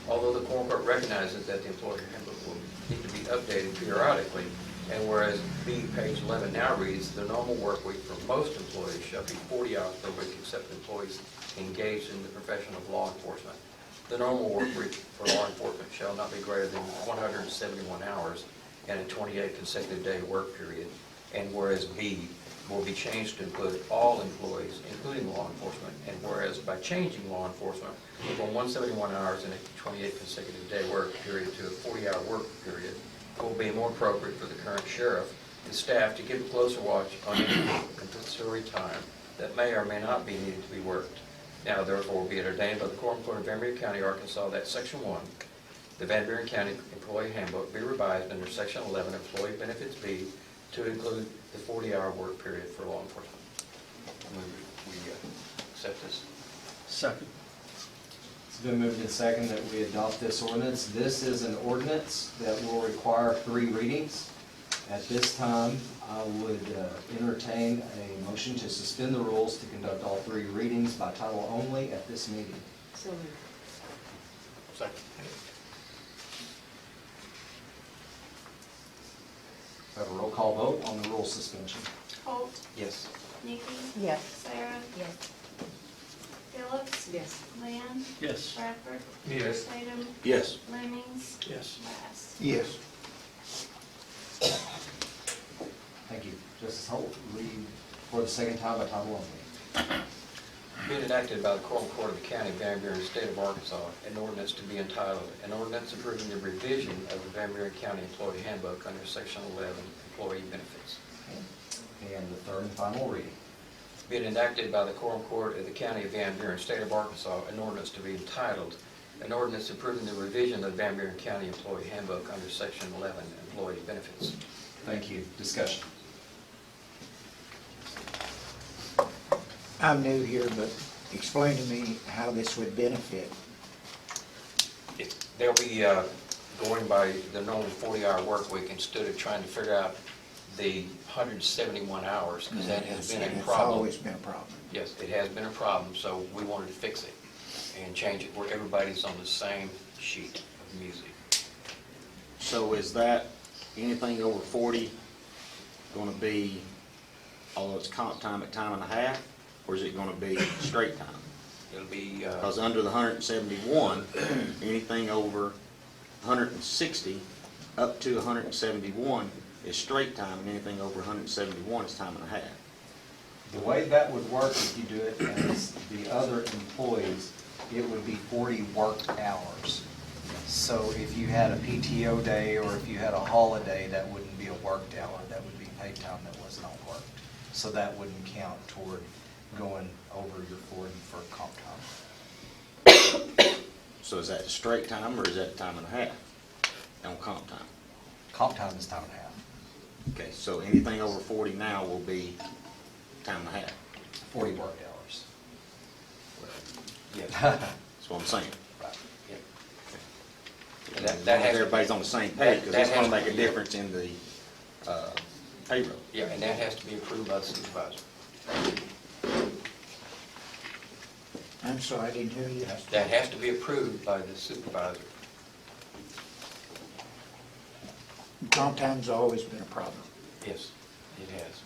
Although the Quorum Court recognizes that the employee handbook will need to be updated periodically, and whereas B, page 11 now reads, the normal work week for most employees shall be 40 hours per week except employees engaged in the profession of law enforcement. The normal work week for law enforcement shall not be greater than 171 hours and a 28 consecutive day work period. And whereas B will be changed to include all employees, including law enforcement, and whereas by changing law enforcement from 171 hours and a 28 consecutive day work period to a 40-hour work period will be more appropriate for the current sheriff and staff to keep a closer watch on any compensatory time that may or may not be needed to be worked. Now therefore be it ordained by the Quorum Court of Van Buren County, Arkansas, that Section 1, the Van Buren County Employee Handbook, be revised under Section 11, Employee Benefits B, to include the 40-hour work period for law enforcement. We accept this. Second. It's been moved and seconded that we adopt this ordinance. This is an ordinance that will require 3 readings. At this time, I would entertain a motion to suspend the rules to conduct all 3 readings by title only at this meeting. So moved. Second. We have a roll call vote on the rule suspension. Holt, Yes. Nikki, Yes. Sarah, Yes. Phillips, Yes. Lynn, Yes. Bradford, Yes. Tatum, Yes. Lemmings, Yes. Bass. Yes. Thank you. Justice Holt, read for the second time by title only. Being enacted by the Quorum Court of the County of Van Buren, State of Arkansas, an ordinance to be entitled, an ordinance approving the revision of the Van Buren County Employee Handbook under Section 11, Employee Benefits. And the third and final reading. Being enacted by the Quorum Court of the County of Van Buren, State of Arkansas, an ordinance to be entitled, an ordinance approving the revision of the Van Buren County Employee Handbook under Section 11, Employee Benefits. Thank you. Discussion. I'm new here, but explain to me how this would benefit. They'll be going by the normal 40-hour work week instead of trying to figure out the 171 hours, because that has been a It's problem. always been a problem. Yes, it has been a problem, so we wanted to fix it and change it where everybody's on the same sheet of music. So is that anything over 40 going to be, although it's comp time at time and a half, or is it going to be straight time? It'll be, Because under the 171, anything over 160 up to 171 is straight time, and anything over 171 is time and a half. The way that would work if you do it as the other employees, it would be 40 work hours. So if you had a PTO day or if you had a holiday, that wouldn't be a worked hour, that would be paid time that was not worked. So that wouldn't count toward going over your 40 for comp time. So is that straight time, or is that time and a half on comp time? Comp time is time and a half. Okay, so anything over 40 now will be time and a half. 40 worked hours. yeah, That's what I'm saying. Right. And As long that as has, everybody's on the same page, because it's that going to has- make a difference in the payroll. yeah, and that has to be approved by the supervisor. I'm sorry, I didn't hear you. That has to be approved by the supervisor. Comp time's always been a problem. Yes, it has,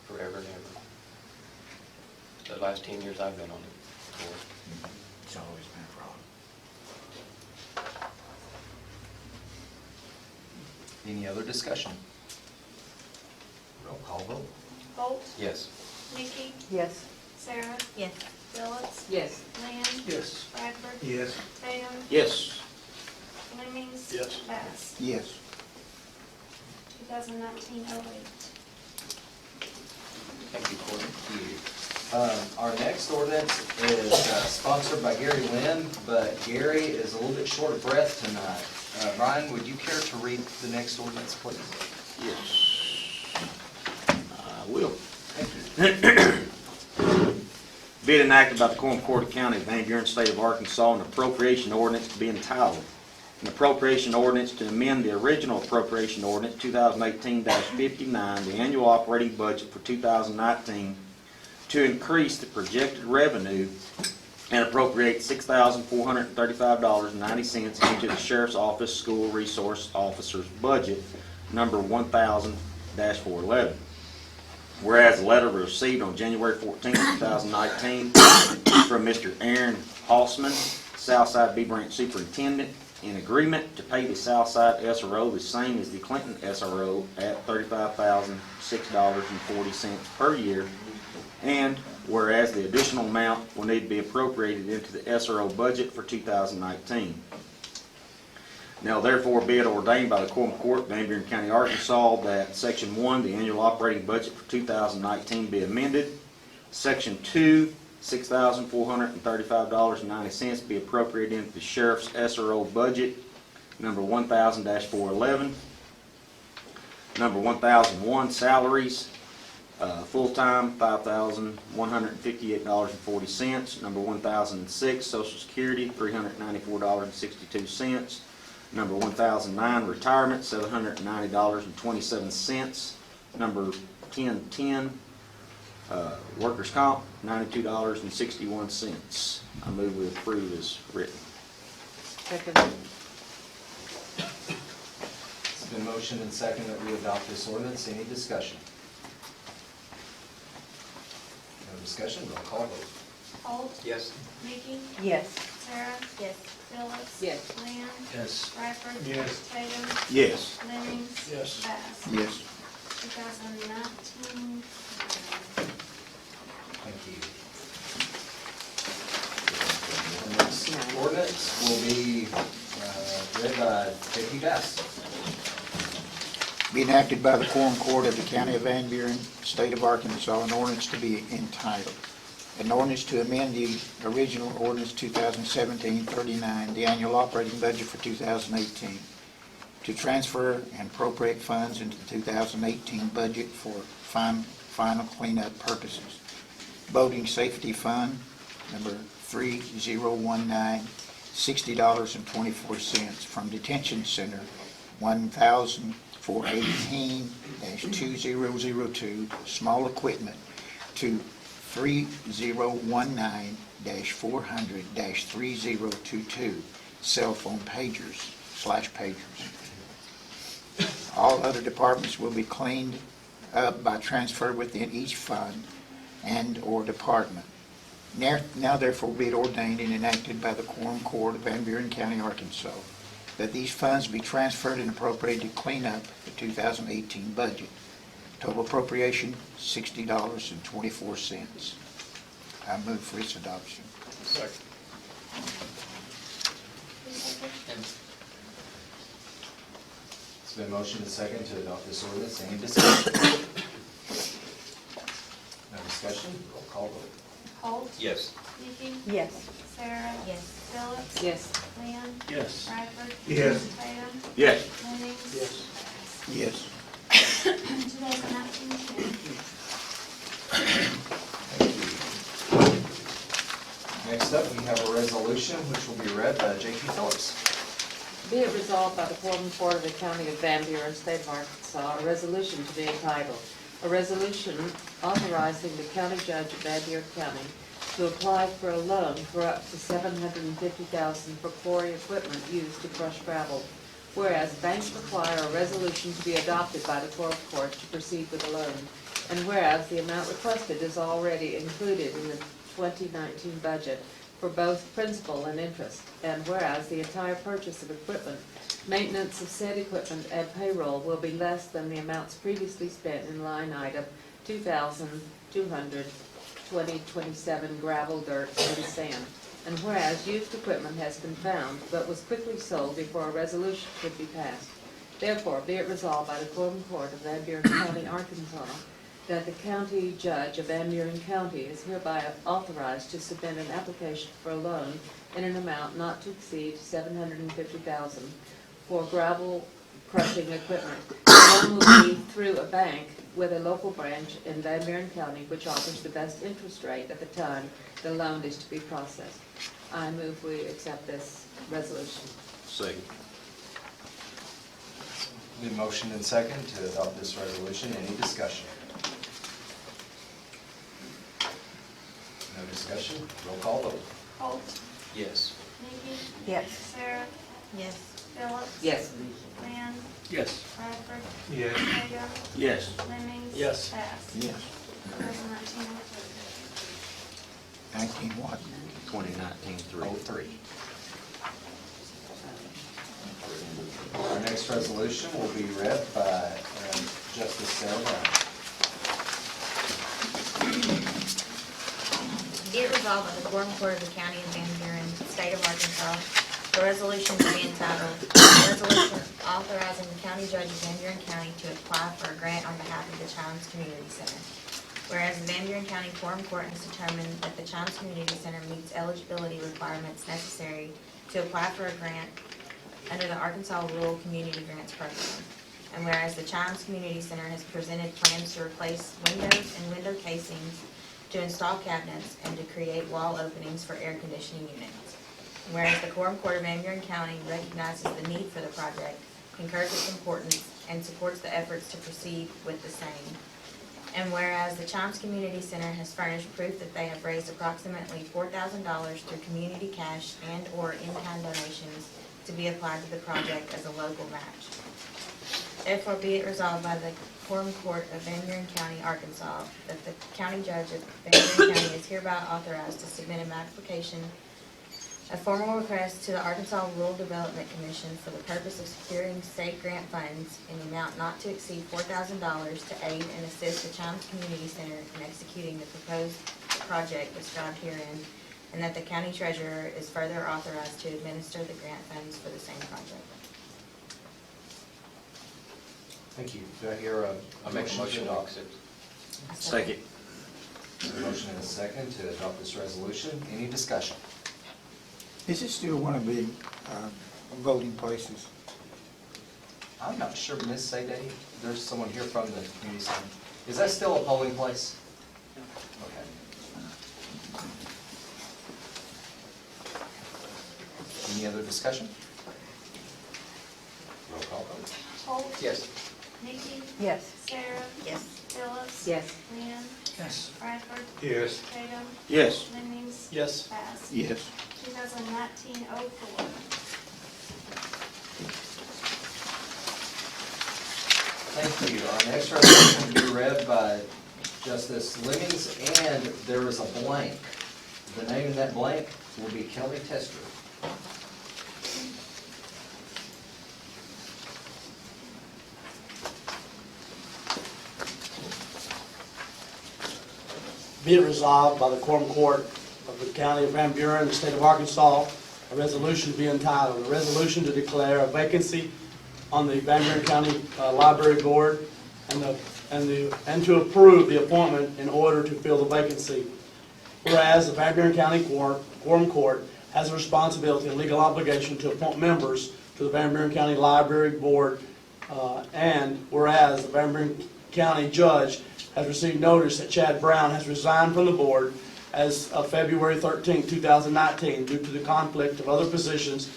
forever and ever. The last 10 years I've been on the board. It's always been a problem. Any other discussion? Roll call vote. Holt, Yes. Nikki, Yes. Sarah, Yes. Phillips, Yes. Lynn, Yes. Bradford, Yes. Tatum, Yes. Lemmings, Yes. Bass. Yes. 2019-08. Thank you, Courtney. Our next ordinance is sponsored by Gary Lynn, but Gary is a little bit short of breath tonight. Ryan, would you care to read the next ordinance, please? Yes. I will. Thank you. Be it enacted by the Quorum Court of County of Van Buren, State of Arkansas, an appropriation ordinance to be entitled, an appropriation ordinance to amend the original appropriation ordinance 2018-59, the annual operating budget for 2019, to increase the projected revenue and appropriate $6,435.90 into the Sheriff's Office School Resource Officer's budget, number 1000-411. Whereas the letter was received on January 14, 2019 from Mr. Aaron Hossman, Southside B Branch Superintendent, in agreement to pay the Southside SRO the same as the Clinton SRO at $35,006.40 per year, and whereas the additional amount will need to be appropriated into the SRO budget for 2019. Now therefore be it ordained by the Quorum Court, Van Buren County, Arkansas, that Section 1, the annual operating budget for 2019 be amended. Section 2, $6,435.90 be appropriated into the Sheriff's SRO budget, number 1000-411. Number 1001, salaries, full-time, $5,158.40. Number 1006, Social Security, $394.62. Number 1009, retirement, $790.27. Number 1010, workers' comp, $92.61. I move we approve as written. Second. It's been motioned and seconded that we adopt this ordinance. Any discussion? No discussion, roll call vote. Holt, Yes. Mickey, Yes. Sarah, Yes. Phillips. Yes. Leon, Yes. Bradford. Yes. Tatum, Yes. Jennings. Yes. Bass. Yes. 2019. Thank you. The next ordinance will be read by J.P. Bass. Be enacted by the Quorum Court of the County of Van Buren, State of Arkansas, an ordinance to be entitled, an ordinance to amend the original ordinance 2017-39, the annual operating budget for 2018, to transfer and appropriate funds into the 2018 budget for final cleanup purposes. Boating Safety Fund, number 3019, $60.24, from Detention Center, 1,418-2002, small equipment, to 3019-400-3022, cell phone pagers/pagers. All other departments will be cleaned up by transfer within each fund and/or department. Now therefore be it ordained and enacted by the Quorum Court of Van Buren County, Arkansas, that these funds be transferred and appropriated to clean up the 2018 budget. Total appropriation, $60.24. I move for its adoption. Second. It's been motioned and seconded to adopt this ordinance. Any discussion? No discussion, roll call vote. Holt, Yes. Mickey, Yes. Sarah. Yes. Phillips. Yes. Leon, Yes. Bradford. Yes. Tatum, Yes. Jennings. Yes. Yes. 2019. Next up, we have a resolution which will be read by J.P. Phillips. Be it resolved by the Quorum Court of the County of Van Buren, State of Arkansas, a resolution to be entitled, a resolution authorizing the county judge of Van Buren County to apply for a loan for up to $750,000 for quarry equipment used to crush gravel. Whereas banks require a resolution to be adopted by the Quorum Court to proceed with the loan. And whereas the amount requested is already included in the 2019 budget for both principal and interest. And whereas the entire purchase of equipment, maintenance of said equipment, and payroll will be less than the amounts previously spent in line item 2,227 gravel, dirt, and sand. And whereas used equipment has been found, but was quickly sold before a resolution could be passed. Therefore, be it resolved by the Quorum Court of Van Buren County, Arkansas, that the county judge of Van Buren County is hereby authorized to submit an application for a loan in an amount not to exceed $750,000 for gravel crushing equipment. The loan will be through a bank with a local branch in Van Buren County, which offers the best interest rate at the time the loan is to be processed. I move we accept this resolution. Second. Been motioned and seconded to adopt this resolution. Any discussion? No discussion, roll call vote. Holt, Yes. Nikki, Yes. Sarah, Yes. Phillips. Yes. Lynn, Yes. Bradford, Yes. Tatum, Yes. Lemmings. Yes. Bass. Yes. 2019-03. 19 what? 2019-3. Our next resolution will be read by Justice Sarah Brown. Be it resolved by the Quorum Court of the County of Van Buren, State of Arkansas, the resolution to be entitled, "A Resolution Authorizing the County Judge of Van Buren County to apply for a grant on behalf of the Chimes Community Center." Whereas the Van Buren County Quorum Court has determined that the Chimes Community Center meets eligibility requirements necessary to apply for a grant under the Arkansas Rural Community Grants Program. And whereas the Chimes Community Center has presented plans to replace windows and window casings, to install cabinets, and to create wall openings for air conditioning units. And whereas the Quorum Court of Van Buren County recognizes the need for the project, concurs its importance, and supports the efforts to proceed with the same. And whereas the Chimes Community Center has furnished proof that they have raised approximately $4,000 through community cash and/or in-kind donations to be applied to the project as a local match. Therefore, be it resolved by the Quorum Court of Van Buren County, Arkansas, that the County Judge of Van Buren County is hereby authorized to submit an application, a formal request to the Arkansas Rural Development Commission for the purpose of securing state grant funds in the amount not to exceed $4,000 to aid and assist the Chimes Community Center in executing the proposed project described herein, and that the county treasurer is further authorized to administer the grant funds for the same project. Thank you. Do I hear a I make a motion to adopt? accept. Second. A motion and a second to adopt this resolution. Any discussion? Is it still one of the voting places? I'm not sure, Ms. Sadie, there's someone here from the community center. Is that still a polling place? Okay. Any other discussion? Roll call vote. Holt, Yes. Nikki, Yes. Sarah, Yes. Phillips. Yes. Lynn, Yes. Bradford, Yes. Tatum, Yes. Lemmings. Yes. Bass. Yes. 2019-04. Thank you. Our next resolution will be read by Justice Lemmings, and there is a blank. The name in that blank will be Kelly Tester. Be it resolved by the Quorum Court of the County of Van Buren, the State of Arkansas, a resolution to be entitled, "A Resolution to Declare a Vacancy on the Van Buren County Library Board and to approve the appointment in order to fill the vacancy." Whereas the Van Buren County Quorum Court has a responsibility and legal obligation to appoint members to the Van Buren County Library Board, and whereas the Van Buren County Judge has received notice that Chad Brown has resigned from the board as of February 13, 2019, due to the conflict of other positions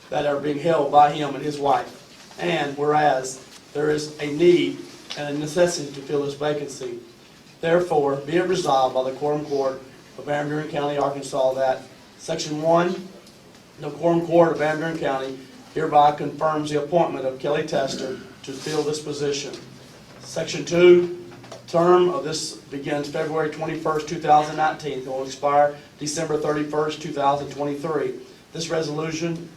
that are being held by him and his wife. And whereas there is a need and a necessity to fill this vacancy, therefore, be it resolved by the Quorum Court of Van Buren County, Arkansas, that Section 1, the Quorum Court of Van Buren County hereby confirms the appointment of Kelly Tester to fill this position. Section 2, term of this begins February 21st, 2019, and will expire December 31st, 2023. This resolution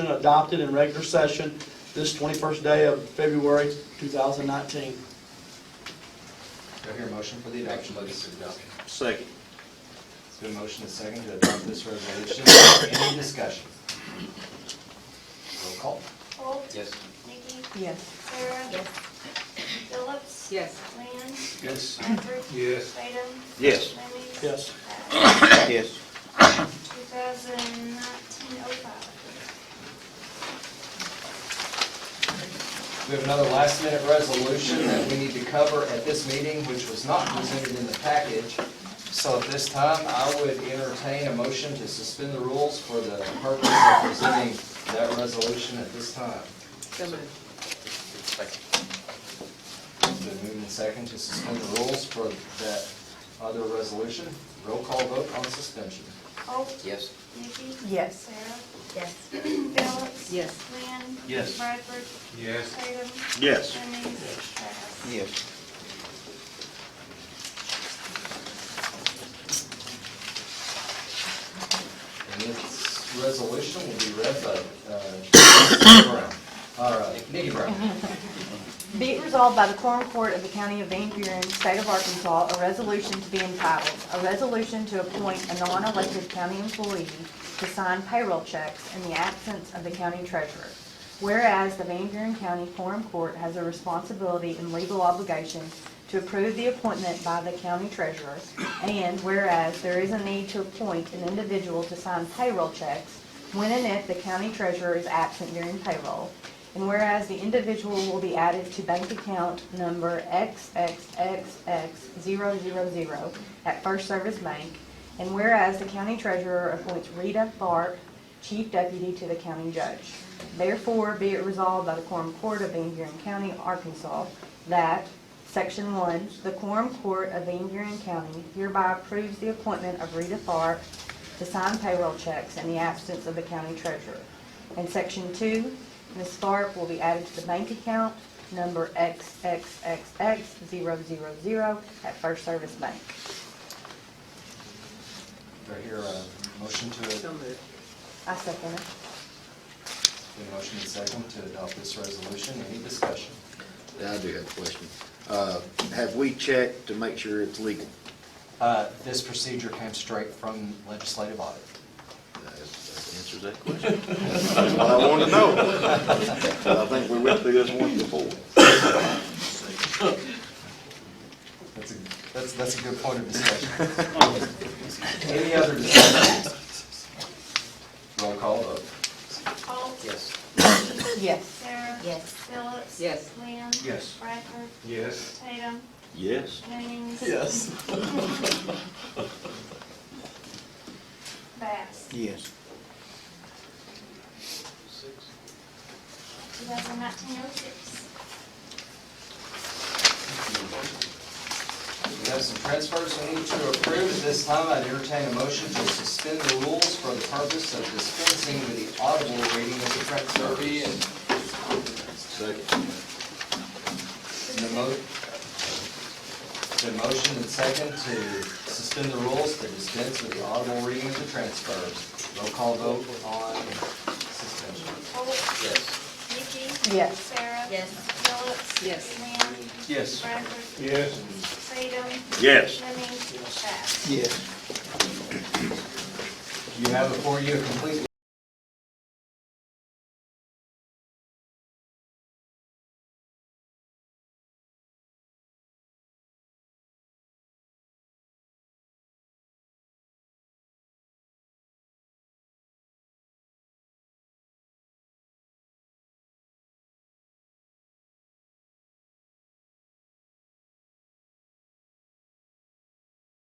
adopted in regular session this 21st day of February 2019. Do I hear a motion for the adoption of this? Second. It's been a motion and a second to adopt this resolution. Any discussion? Roll call. Holt, Yes. Nikki, Yes. Sarah. Yes. Phillips. Yes. Lynn, Yes. Bradford. Yes. Tatum. Yes. Lemmings. Yes. Bass. Yes. 2019-05. We have another last-minute resolution that we need to cover at this meeting, which was not presented in the package. So at this time, I would entertain a motion to suspend the rules for the purpose of presenting that resolution at this time. So moved. Second. It's been moved and second to suspend the rules for that other resolution. Roll call vote on suspension. Holt, Yes. Nikki, Yes. Sarah, Yes. Phillips. Yes. Lynn. Yes. Bradford. Yes. Tatum. Yes. Jennings. Bass. Yes. And this resolution will be read by Brown, or Nikki Brown. Be it resolved by the Quorum Court of the County of Van Buren, State of Arkansas, a resolution to be entitled, a resolution to appoint a non-elected county employee to sign payroll checks in the absence of the county treasurer. Whereas the Van Buren County Quorum Court has a responsibility and legal obligation to approve the appointment by the county treasurer, and whereas there is a need to appoint an individual to sign payroll checks when and if the county treasurer is absent during payroll, and whereas the individual will be added to bank account number XXXX000 at First Service Bank, and whereas the county treasurer appoints Rita Tharp, chief deputy, to the county judge. Therefore, be it resolved by the Quorum Court of Van Buren County, Arkansas, that Section 1, the Quorum Court of Van Buren County hereby approves the appointment of Rita Tharp to sign payroll checks in the absence of the county treasurer. And Section 2, Ms. Tharp will be added to the bank account number XXXX000 at First Service Bank. Do I hear a motion to, I second it. a motion and second to adopt this resolution? Any discussion? I do have a question. Have we checked to make sure it's legal? This procedure came straight from legislative audit. That answers that question. That's what I wanted to know. I think we went through this one before. That's a good point of discussion. Any other discussion? Roll call vote. Holt. Yes. Yes. Sarah. Yes. Phillips. Yes. Lynn. Yes. Bradford. Yes. Tatum. Yes. Jennings. Yes. Bass. Yes. 2019-06. We have some transfers we need to approve. At this time, I'd entertain a motion to suspend the rules for the purpose of dispensing with the audible reading of the transfers. Second. The motion and second to suspend the rules to dispense with the audible reading of the transfers. Roll call vote on suspension. Holt. Yes. Nikki. Yes. Sarah. Yes. Phillips. Yes. Lynn. Yes. Bradford. Yes. Tatum. Yes. Jennings. Bass. Yes. You have before you a complete